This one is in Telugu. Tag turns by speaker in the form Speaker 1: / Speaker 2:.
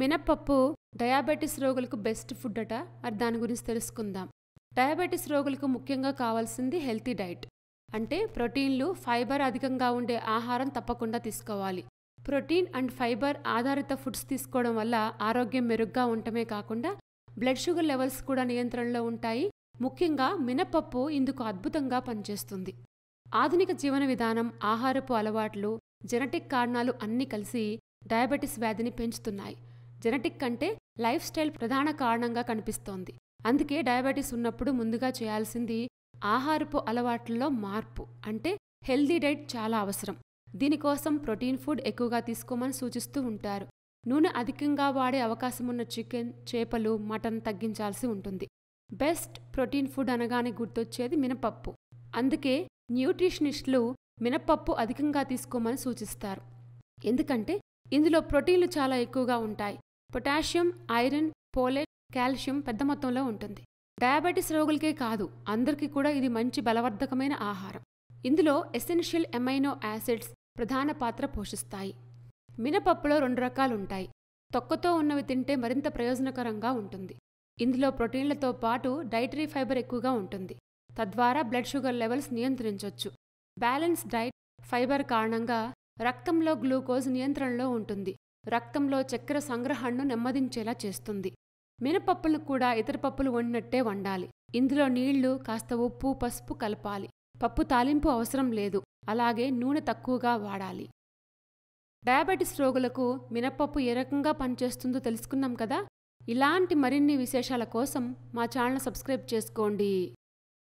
Speaker 1: మినప్పప్పు డయాబెటిస్ రోగులకు బెస్ట్ ఫుడ్ అట. మరి దాని గురించి తెలుసుకుందాం. డయాబెటిస్ రోగులకు ముఖ్యంగా కావాల్సింది హెల్తీ డైట్. అంటే ప్రోటీన్లు, ఫైబర్ అధికంగా ఉండే ఆహారం తప్పకుండా తీసుకోవాలి. ప్రోటీన్ అండ్ ఫైబర్ ఆధారిత ఫుడ్స్ తీసుకోవడం వల్ల ఆరోగ్యం మెరుగ్గా ఉండటమే కాకుండా బ్లడ్ షుగర్ లెవెల్స్ కూడా నియంత్రణలో ఉంటాయి. ముఖ్యంగా మినపప్పు ఇందుకు అద్భుతంగా పనిచేస్తుంది. ఆధునిక జీవన విధానం, ఆహారపు అలవాట్లు, జెనెటిక్ కారణాలు అన్నీ కలిసి డయాబెటిస్ వ్యాధిని పెంచుతున్నాయి. జెనెటిక్ కంటే లైఫ్ స్టైల్ ప్రధాన కారణంగా కనిపిస్తోంది. అందుకే డయాబెటిస్ ఉన్నప్పుడు ముందుగా చేయాల్సింది ఆహారపు అలవాట్లలో మార్పు. అంటే హెల్దీ డైట్ చాలా అవసరం. దీనికోసం ప్రోటీన్ ఫుడ్ ఎక్కువగా తీసుకోమని సూచిస్తూ ఉంటారు. నూనె అధికంగా వాడే అవకాశమున్న చికెన్, చేపలు, మటన్ తగ్గించాల్సి ఉంటుంది. బెస్ట్ ప్రోటీన్ ఫుడ్ అనగానే గుర్తొచ్చేది మినపప్పు. అందుకే న్యూట్రిషనిస్టులు మినపప్పు అధికంగా తీసుకోమని సూచిస్తారు. ఎందుకంటే ఇందులో ప్రోటీన్లు చాలా ఎక్కువగా ఉంటాయి. పొటాషియం, ఐరన్, ఫోలేట్, కాల్షియం పెద్ద మొత్తంలో ఉంటుంది. డయాబెటిస్ రోగులకే కాదు, అందరికీ కూడా ఇది మంచి బలవర్ధకమైన ఆహారం. ఇందులో ఎసెన్షియల్ ఎమైనో యాసిడ్స్ ప్రధాన పాత్ర పోషిస్తాయి. మినపప్పులో 2 రకాలుంటాయి. తొక్కతో ఉన్నవి తింటే మరింత ప్రయోజనకరంగా ఉంటుంది. ఇందులో ప్రోటీన్లతో పాటు డైటరీ ఫైబర్ ఎక్కువగా ఉంటుంది. తద్వారా బ్లడ్ షుగర్ లెవెల్స్ నియంత్రించొచ్చు. బ్యాలెన్స్ డైట్, ఫైబర్ కారణంగా రక్తంలో గ్లూకోజ్ నియంత్రణలో ఉంటుంది. రక్తంలో చక్కెర సంగ్రహణను నెమ్మదించేలా చేస్తుంది. మినపప్పులను కూడా ఇతర పప్పులు వండినట్టే వండాలి. ఇందులో నీళ్లు, కాస్త ఉప్పు, పసుపు కలపాలి. పప్పు తాలింపు అవసరం లేదు. అలాగే నూనె తక్కువగా వాడాలి. డయాబెటిస్ రోగులకు మినపప్పు ఏ రకంగా పనిచేస్తుందో తెలుసుకున్నాం కదా. ఇలాంటి మరిన్ని విశేషాల కోసం మా ఛానల్ సబ్స్క్రైబ్ చేసుకోండి.